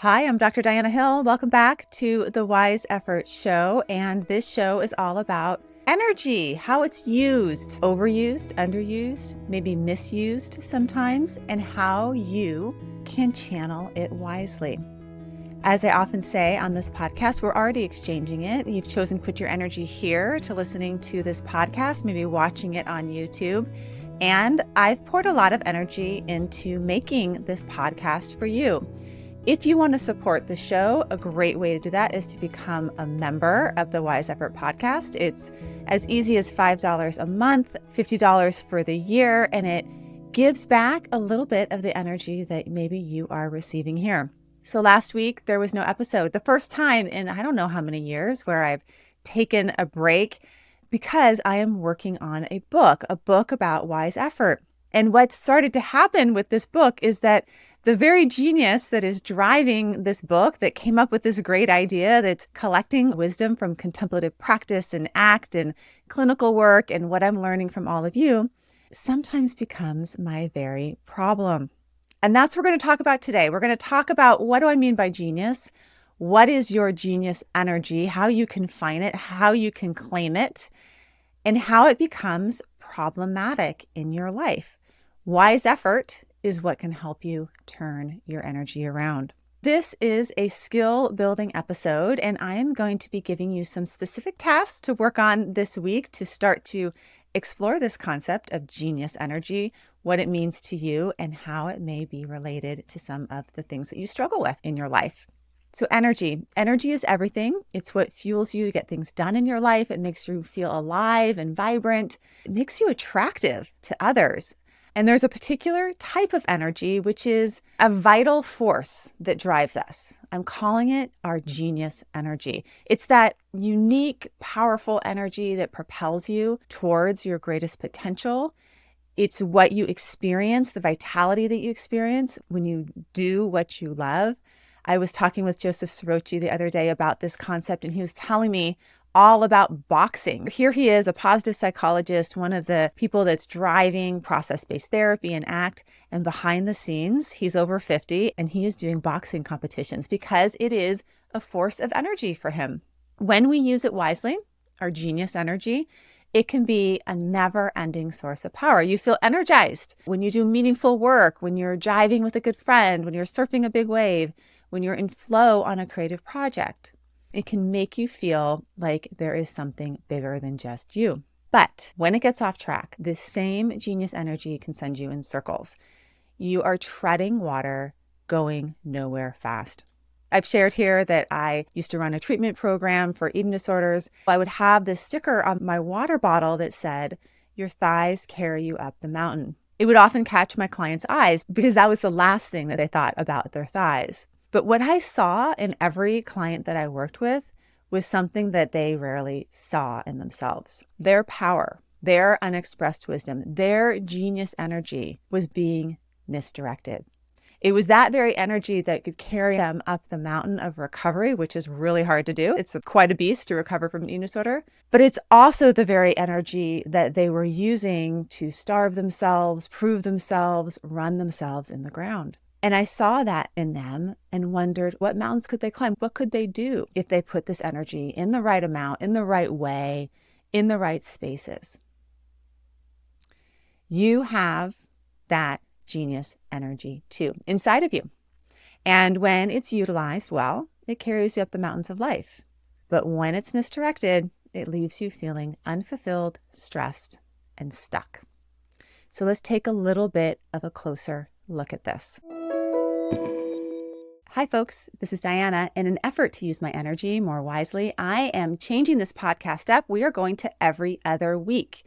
Hi, I'm Dr. Diana Hill. Welcome back to the Wise Effort Show. And this show is all about energy, how it's used, overused, underused, maybe misused sometimes, and how you can channel it wisely. As I often say on this podcast, we're already exchanging it. You've chosen to put your energy here to listening to this podcast, maybe watching it on YouTube. And I've poured a lot of energy into making this podcast for you. If you want to support the show, a great way to do that is to become a member of the Wise Effort Podcast. It's as easy as $5 a month, $50 for the year, and it gives back a little bit of the energy that maybe you are receiving here. So last week, there was no episode. The first time in I don't know how many years where I've taken a break because I am working on a book about wise effort. And what started to happen with this book is that the very genius that is driving this book, that came up with this great idea, that's collecting wisdom from contemplative practice and ACT and clinical work and what I'm learning from all of you, sometimes becomes my very problem. And that's what we're going to talk about today. We're going to talk about what do I mean by genius? What is your genius energy? How you can find it, how you can claim it, and how it becomes problematic in your life. Wise effort is what can help you turn your energy around. This is a skill building episode, and I am going to be giving you some specific tasks to work on this week to start to explore this concept of genius energy, what it means to you, and how it may be related to some of the things that you struggle with in your life. So energy is everything. It's what fuels you to get things done in your life. It makes you feel alive and vibrant. It makes you attractive to others. And there's a particular type of energy, which is a vital force that drives us. I'm calling it our genius energy. It's that unique, powerful energy that propels you towards your greatest potential. It's what you experience, the vitality that you experience when you do what you love. I was talking with Joseph Sorochi the other day about this concept, and he was telling me all about boxing. Here he is, a positive psychologist, one of the people that's driving process-based therapy and ACT. And behind the scenes, he's over 50 and he is doing boxing competitions because it is a force of energy for him. When we use it wisely, our genius energy, it can be a never-ending source of power. You feel energized when you do meaningful work, when you're jiving with a good friend, when you're surfing a big wave, when you're in flow on a creative project. It can make you feel like there is something bigger than just you. But when it gets off track, this same genius energy can send you in circles. You are treading water, going nowhere fast. I've shared here that I used to run a treatment program for eating disorders. I would have this sticker on my water bottle that said, "Your thighs carry you up the mountain." It would often catch my clients' eyes because that was the last thing that they thought about their thighs. But what I saw in every client that I worked with was something that they rarely saw in themselves. Their power, their unexpressed wisdom, their genius energy was being misdirected. It was that very energy that could carry them up the mountain of recovery, which is really hard to do. It's quite a beast to recover from an eating disorder. But it's also the very energy that they were using to starve themselves, prove themselves, run themselves in the ground. And I saw that in them and wondered, what mountains could they climb? What could they do if they put this energy in the right amount, in the right way, in the right spaces? You have that genius energy too inside of you. And when it's utilized well, it carries you up the mountains of life. But when it's misdirected, it leaves you feeling unfulfilled, stressed, and stuck. So let's take a little bit of a closer look at this. Hi, folks. This is Diana. In an effort to use my energy more wisely, I am changing this podcast up. We are going to every other week.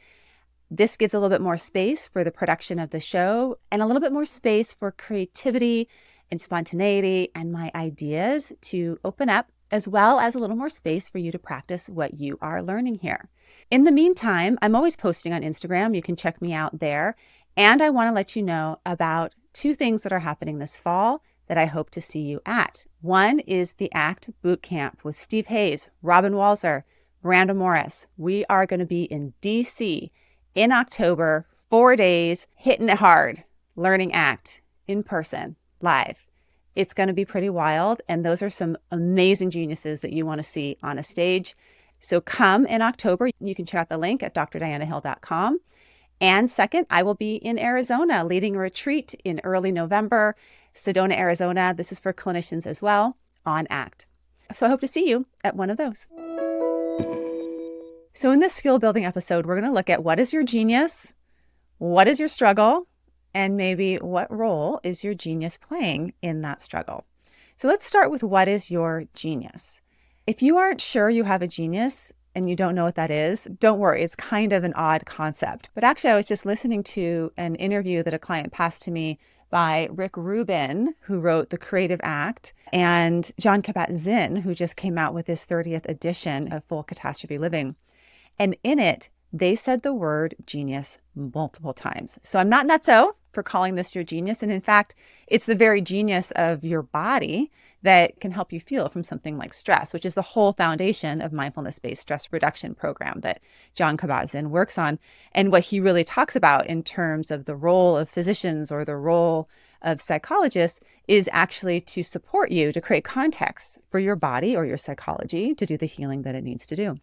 This gives a little bit more space for the production of the show and a little bit more space for creativity and spontaneity and my ideas to open up, as well as a little more space for you to practice what you are learning here. In the meantime, I'm always posting on Instagram. You can check me out there. And I want to let you know about two things that are happening this fall that I hope to see you at. One is the ACT Bootcamp with Steve Hayes, Robin Walzer, Miranda Morris. We are going to be in DC in October, 4 days, hitting it hard, learning ACT in person, live. It's going to be pretty wild. And those are some amazing geniuses that you want to see on a stage. So come in October. You can check out the link at drdianahill.com. And second, I will be in Arizona leading a retreat in early November, Sedona, Arizona. This is for clinicians as well on ACT. So I hope to see you at one of those. So in this skill building episode, we're going to look at what is your genius, what is your struggle, and maybe what role is your genius playing in that struggle. So let's start with what is your genius. If you aren't sure you have a genius and you don't know what that is, don't worry. It's kind of an odd concept. But actually, I was just listening to an interview that a client passed to me by Rick Rubin, who wrote The Creative Act, and Jon Kabat-Zinn, who just came out with his 30th edition of Full Catastrophe Living. And in it, they said the word genius multiple times. So I'm not nutso for calling this your genius. And in fact, it's the very genius of your body that can help you feel from something like stress, which is the whole foundation of mindfulness-based stress reduction program that Jon Kabat-Zinn works on. And what he really talks about in terms of the role of physicians or the role of psychologists is actually to support you to create context for your body or your psychology to do the healing that it needs to do.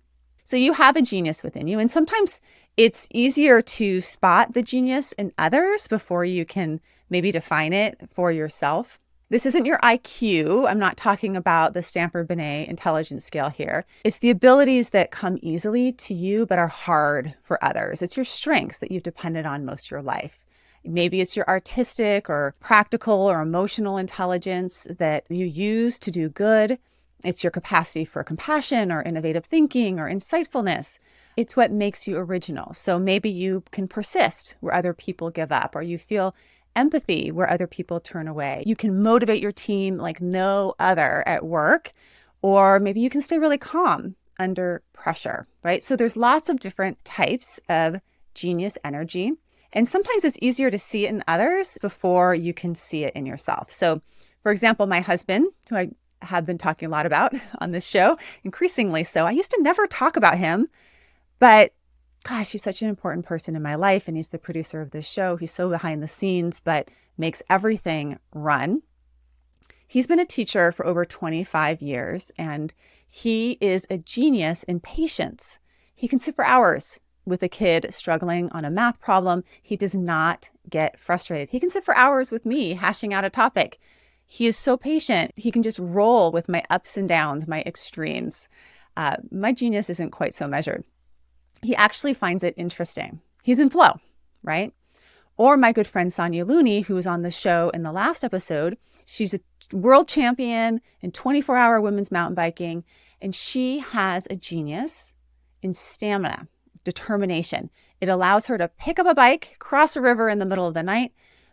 So you have a genius within you, and sometimes it's easier to spot the genius in others before you can maybe define it for yourself. This isn't your IQ. I'm not talking about the Stanford-Binet intelligence scale here. It's the abilities that come easily to you but are hard for others. It's your strengths that you've depended on most of your life. Maybe it's your artistic or practical or emotional intelligence that you use to do good. It's your capacity for compassion or innovative thinking or insightfulness. It's what makes you original. So maybe you can persist where other people give up, or you feel empathy where other people turn away. You can motivate your team like no other at work, or maybe you can stay really calm under pressure, right? So there's lots of different types of genius energy. And sometimes it's easier to see it in others before you can see it in yourself. So for example, my husband, who I have been talking a lot about on this show, increasingly so. I used to never talk about him, but gosh, he's such an important person in my life, and he's the producer of this show. He's so behind the scenes, but makes everything run. He's been a teacher for over 25 years, and he is a genius in patience. He can sit for hours with a kid struggling on a math problem. He does not get frustrated. He can sit for hours with me hashing out a topic. He is so patient. He can just roll with my ups and downs, my extremes. My genius isn't quite so measured. He actually finds it interesting. He's in flow, right? Or my good friend Sonia Looney, who was on the show in the last episode. She's a world champion in 24-hour women's mountain biking, and she has a genius in stamina, determination. It allows her to pick up a bike, cross a river in the middle of the night,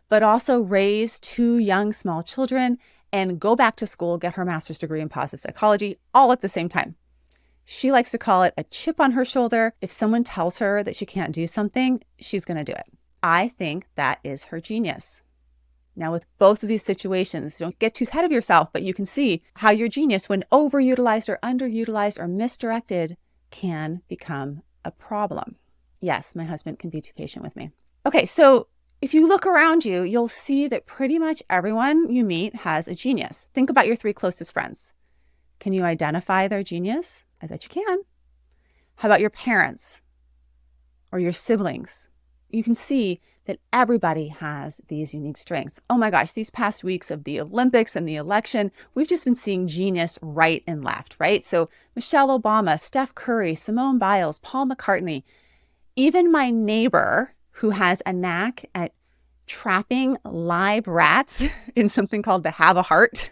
but also raise 2 young small children and go back to school, get her master's degree in positive psychology, all at the same time. She likes to call it a chip on her shoulder. If someone tells her that she can't do something, she's going to do it. I think that is her genius. Now, with both of these situations, don't get too ahead of yourself, but you can see how your genius, when overutilized or underutilized or misdirected, can become a problem. Yes, my husband can be too patient with me. Okay, so if you look around you, you'll see that pretty much everyone you meet has a genius. Think about your 3 closest friends. Can you identify their genius? I bet you can. How about your parents or your siblings? You can see that everybody has these unique strengths. Oh my gosh, these past weeks of the Olympics and the election, we've just been seeing genius right and left, right? So Michelle Obama, Steph Curry, Simone Biles, Paul McCartney, even my neighbor who has a knack at trapping live rats in something called the Have a Heart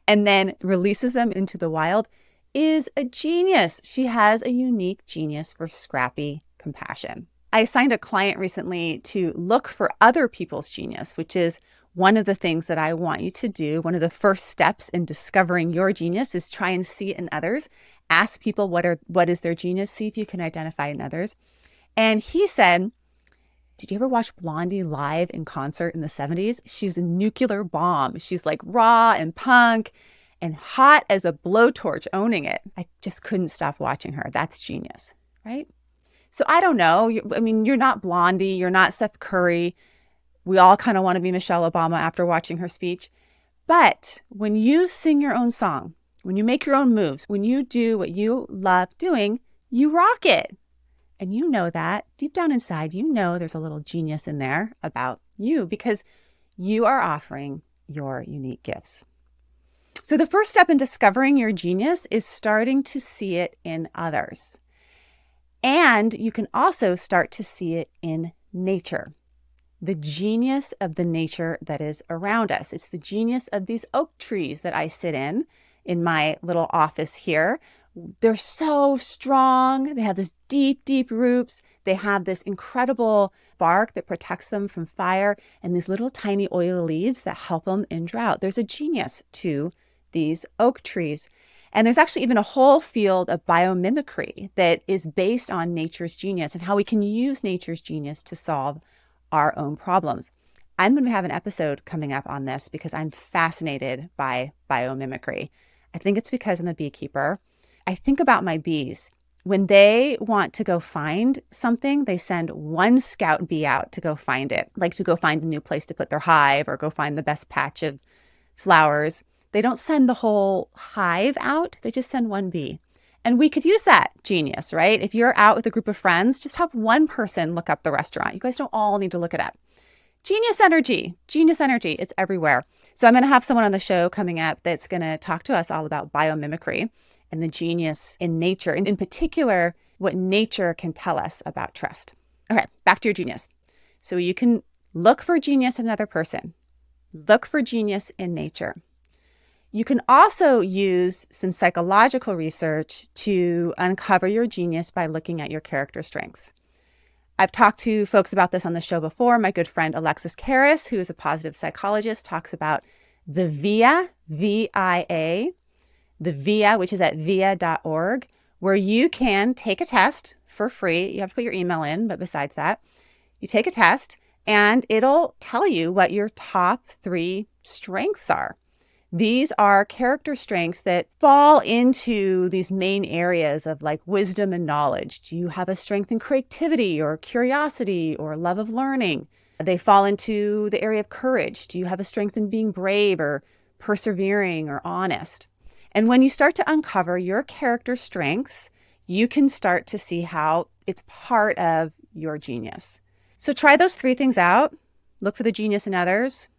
and then releases them into the wild is a genius. She has a unique genius for scrappy compassion. I assigned a client recently to look for other people's genius, which is one of the things that I want you to do. One of the first steps in discovering your genius is try and see it in others. Ask people what is their genius, see if you can identify it in others. And he said, did you ever watch Blondie live in concert in the 70s? She's a nuclear bomb. She's like raw and punk and hot as a blowtorch, owning it. I just couldn't stop watching her. That's genius, right? So I don't know. You're not Blondie. You're not Steph Curry. We all kind of want to be Michelle Obama after watching her speech. But when you sing your own song, when you make your own moves, when you do what you love doing, you rock it. And you know that deep down inside, you know there's a little genius in there about you because you are offering your unique gifts. So the first step in discovering your genius is starting to see it in others. And you can also start to see it in nature, the genius of the nature that is around us. It's the genius of these oak trees that I sit in my little office here. They're so strong. They have this deep, deep roots. They have this incredible bark that protects them from fire and these little tiny oily leaves that help them in drought. There's a genius to these oak trees. And there's actually even a whole field of biomimicry that is based on nature's genius and how we can use nature's genius to solve our own problems. I'm going to have an episode coming up on this because I'm fascinated by biomimicry. I think it's because I'm a beekeeper. I think about my bees. When they want to go find something, they send one scout bee out to go find it, like to go find a new place to put their hive or go find the best patch of flowers. They don't send the whole hive out. They just send one bee. And we could use that genius, right? If you're out with a group of friends, just have one person look up the restaurant. You guys don't all need to look it up. Genius energy, it's everywhere. So I'm going to have someone on the show coming up that's going to talk to us all about biomimicry and the genius in nature, and in particular, what nature can tell us about trust. Okay, back to your genius. So you can look for genius in another person. Look for genius in nature. You can also use some psychological research to uncover your genius by looking at your character strengths. I've talked to folks about this on the show before. My good friend Alexis Karras, who is a positive psychologist, talks about the VIA, V-I-A, the VIA, which is at via.org, where you can take a test for free. You have to put your email in, but besides that, you take a test and it'll tell you what your top 3 strengths are. These are character strengths that fall into these main areas of like wisdom and knowledge. Do you have a strength in creativity or curiosity or love of learning? They fall into the area of courage. Do you have a strength in being brave or persevering or honest? And when you start to uncover your character strengths, you can start to see how it's part of your genius. So try those 3 things out. Look for the genius in others.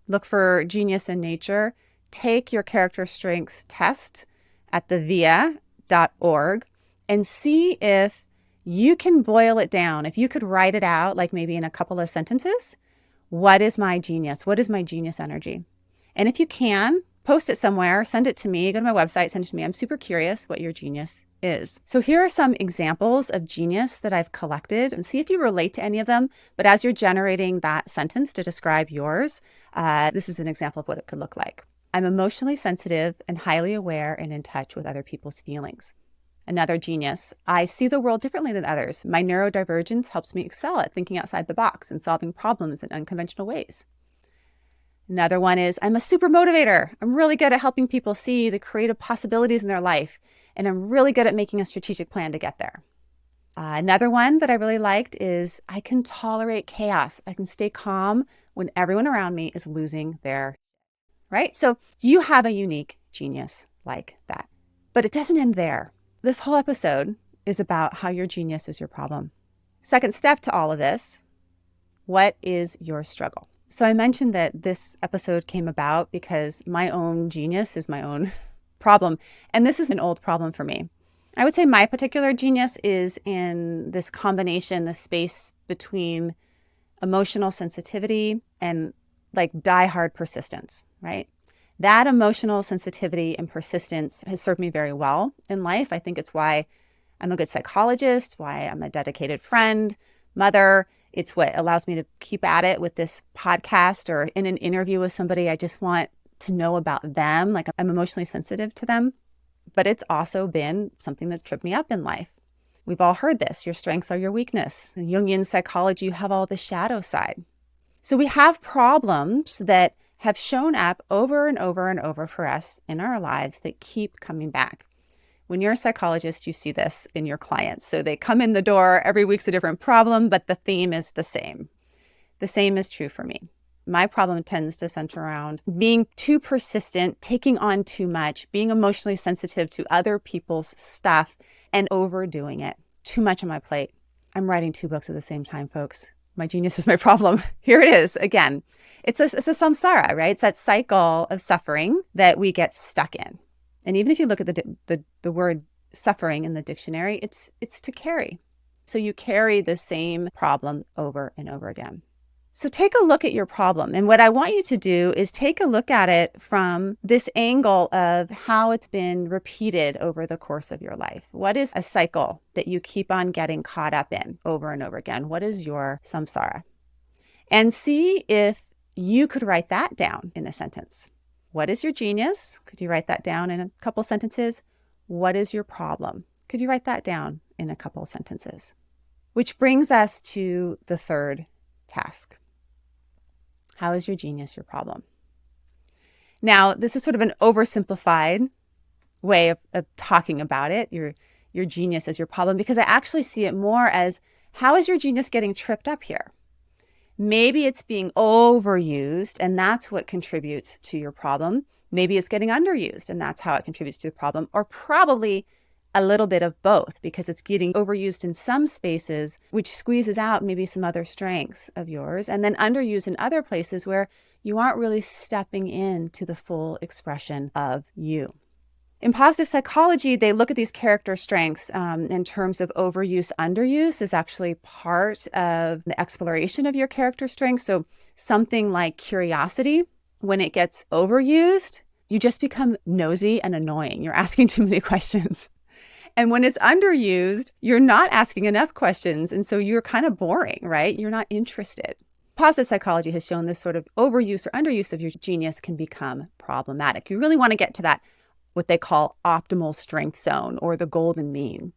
Look for genius in nature. Take your character strengths test at the via.org and see if you can boil it down. If you could write it out, like maybe in a couple of sentences, what is my genius? What is my genius energy? And if you can, post it somewhere, send it to me, go to my website, send it to me. I'm super curious what your genius is. So here are some examples of genius that I've collected and see if you relate to any of them. But as you're generating that sentence to describe yours, this is an example of what it could look like. I'm emotionally sensitive and highly aware and in touch with other people's feelings. Another genius, I see the world differently than others. My neurodivergence helps me excel at thinking outside the box and solving problems in unconventional ways. Another one is, I'm a super motivator. I'm really good at helping people see the creative possibilities in their life, and I'm really good at making a strategic plan to get there. Another one that I really liked is, I can tolerate chaos. I can stay calm when everyone around me is losing their right? So you have a unique genius like that. But it doesn't end there. This whole episode is about how your genius is your problem. Second step to all of this, what is your struggle? So I mentioned that this episode came about because my own genius is my own problem. And this is an old problem for me. I would say my particular genius is in this combination, the space between emotional sensitivity and like diehard persistence, right? That emotional sensitivity and persistence has served me very well in life. I think it's why I'm a good psychologist, why I'm a dedicated friend, mother. It's what allows me to keep at it with this podcast or in an interview with somebody. I just want to know about them. Like I'm emotionally sensitive to them, but it's also been something that's tripped me up in life. We've all heard this. Your strengths are your weakness. In Jungian psychology, you have all the shadow side. So we have problems that have shown up over and over and over for us in our lives that keep coming back. When you're a psychologist, you see this in your clients. So they come in the door, every week's a different problem, but the theme is the same. The same is true for me. my problem tends to center around being too persistent, taking on too much, being emotionally sensitive to other people's stuff, and overdoing it. Too much on my plate. I'm writing 2 books at the same time, folks. My genius is my problem. Here it is again. It's a samsara, right? It's that cycle of suffering that we get stuck in. And even if you look at the word suffering in the dictionary, it's to carry. So you carry the same problem over and over again. So take a look at your problem. And what I want you to do is take a look at it from this angle of how it's been repeated over the course of your life. What is a cycle that you keep on getting caught up in over and over again? What is your samsara? And see if you could write that down in a sentence. What is your genius? Could you write that down in a couple sentences? What is your problem? Could you write that down in a couple sentences? Which brings us to the third task. How is your genius your problem? Now, this is sort of an oversimplified way of talking about it. Your genius is your problem, because I actually see it more as, how is your genius getting tripped up here? Maybe it's being overused, and that's what contributes to your problem. Maybe it's getting underused, and that's how it contributes to the problem. Or probably a little bit of both, because it's getting overused in some spaces, which squeezes out maybe some other strengths of yours, and then underused in other places where you aren't really stepping into the full expression of you. In positive psychology, they look at these character strengths in terms of overuse, underuse is actually part of the exploration of your character strengths. So something like curiosity, when it gets overused, you just become nosy and annoying. You're asking too many questions. And when it's underused, you're not asking enough questions. And so you're kind of boring, right? You're not interested. Positive psychology has shown this sort of overuse or underuse of your genius can become problematic. You really want to get to that, what they call optimal strength zone, or the golden mean.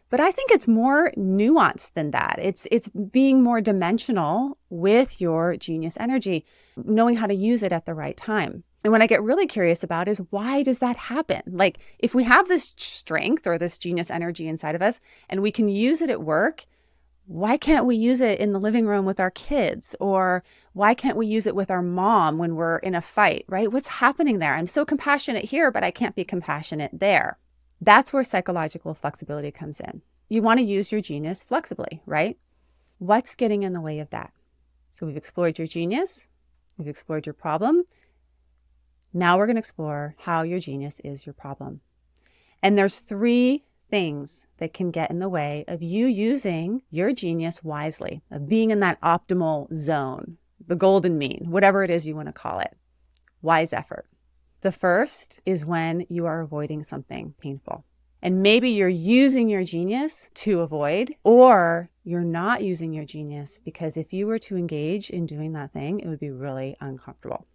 But I think it's more nuanced than that. It's being more dimensional with your genius energy, knowing how to use it at the right time. And what I get really curious about is, why does that happen? Like, if we have this strength or this genius energy inside of us and we can use it at work, why can't we use it in the living room with our kids? Or why can't we use it with our mom when we're in a fight, right? What's happening there? I'm so compassionate here, but I can't be compassionate there. That's where psychological flexibility comes in. You want to use your genius flexibly, right? What's getting in the way of that? So we've explored your genius. We've explored your problem. Now we're going to explore how your genius is your problem. And there's 3 things that can get in the way of you using your genius wisely, of being in that optimal zone, the golden mean, whatever it is you want to call it. Wise effort. The first is when you are avoiding something painful. And maybe you're using your genius to avoid, or you're not using your genius because if you were to engage in doing that thing, it would be really uncomfortable.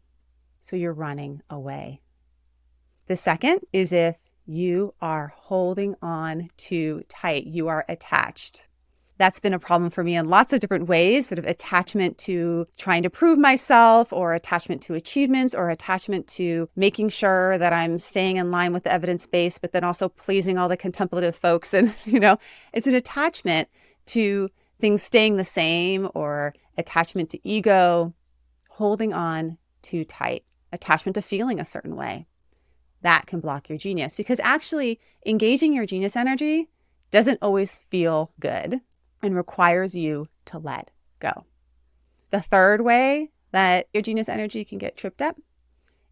So you're running away. The second is if you are holding on too tight. You are attached. That's been a problem for me in lots of different ways, sort of attachment to trying to prove myself, or attachment to achievements, or attachment to making sure that I'm staying in line with the evidence base, but then also pleasing all the contemplative folks. And, it's an attachment to things staying the same, or attachment to ego, holding on too tight, attachment to feeling a certain way. That can block your genius, because actually engaging your genius energy doesn't always feel good and requires you to let go. The third way that your genius energy can get tripped up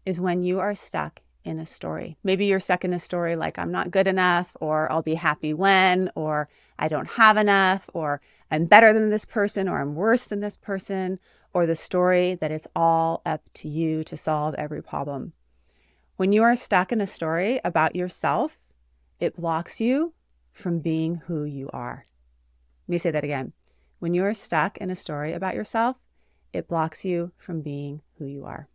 is when you are stuck in a story. Maybe you're stuck in a story like, I'm not good enough, or I'll be happy when, or I don't have enough, or I'm better than this person, or I'm worse than this person, or the story that it's all up to you to solve every problem. When you are stuck in a story about yourself, it blocks you from being who you are. Let me say that again. When you are stuck in a story about yourself, it blocks you from being who you are.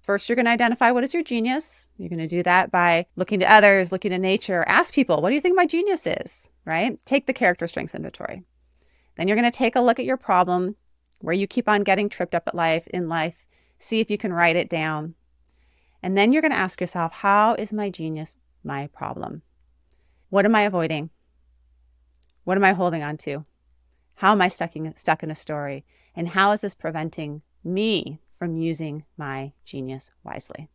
First, you're going to identify what is your genius. You're going to do that by looking to others, looking to nature, ask people, what do you think my genius is, right? Take the character strengths inventory. Then you're going to take a look at your problem, where you keep on getting tripped up in life, see if you can write it down. And then you're going to ask yourself, how is my genius my problem? What am I avoiding? What am I holding on to? How am I stuck in a story? And how is this preventing me from using my genius wisely.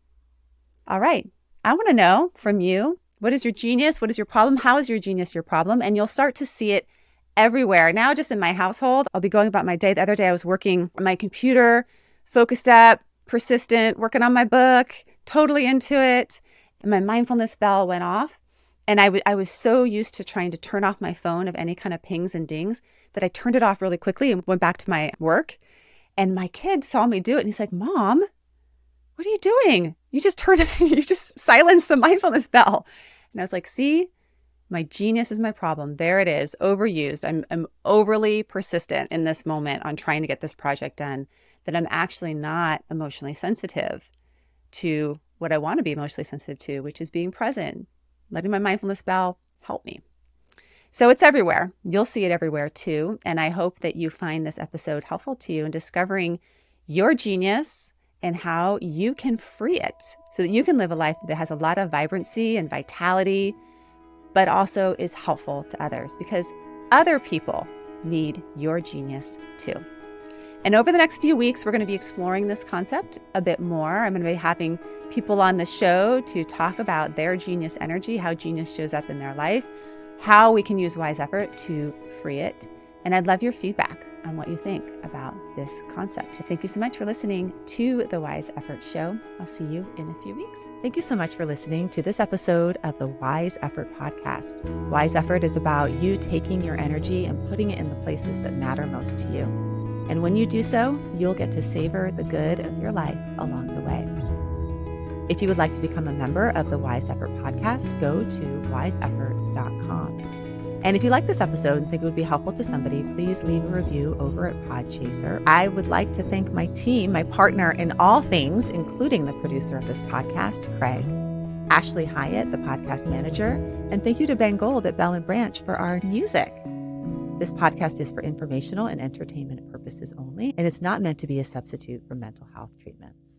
All right. I want to know from you, what is your genius? What is your problem? How is your genius your problem? And you'll start to see it everywhere. Now, just in my household, I'll be going about my day. The other day, I was working on my computer, focused up, persistent, working on my book, totally into it. And my mindfulness bell went off. And I was so used to trying to turn off my phone of any kind of pings and dings that I turned it off really quickly and went back to my work. And my kid saw me do it. And he's like, Mom, what are you doing? You just silenced the mindfulness bell. And I was like, see, my genius is my problem. There it is, overused. I'm overly persistent in this moment on trying to get this project done, that I'm actually not emotionally sensitive to what I want to be emotionally sensitive to, which is being present, letting my mindfulness bell help me. So it's everywhere. You'll see it everywhere too. And I hope that you find this episode helpful to you in discovering your genius and how you can free it so that you can live a life that has a lot of vibrancy and vitality, but also is helpful to others, because other people need your genius too. And over the next few weeks, we're going to be exploring this concept a bit more. I'm going to be having people on the show to talk about their genius energy, how genius shows up in their life, how we can use wise effort to free it. And I'd love your feedback on what you think about this concept. So thank you so much for listening to the Wise Effort Show. I'll see you in a few weeks. Thank you so much for listening to this episode of the Wise Effort Podcast. Wise Effort is about you taking your energy and putting it in the places that matter most to you. And when you do so, you'll get to savor the good of your life along the way. If you would like to become a member of the Wise Effort Podcast, go to wiseeffort.com. And if you like this episode and think it would be helpful to somebody, please leave a review over at Podchaser. I would like to thank my team, my partner in all things, including the producer of this podcast, Craig, Ashley Hyatt, the podcast manager, and thank you to Ben Gold at Bell & Branch for our music. This podcast is for informational and entertainment purposes only, and it's not meant to be a substitute for mental health treatments.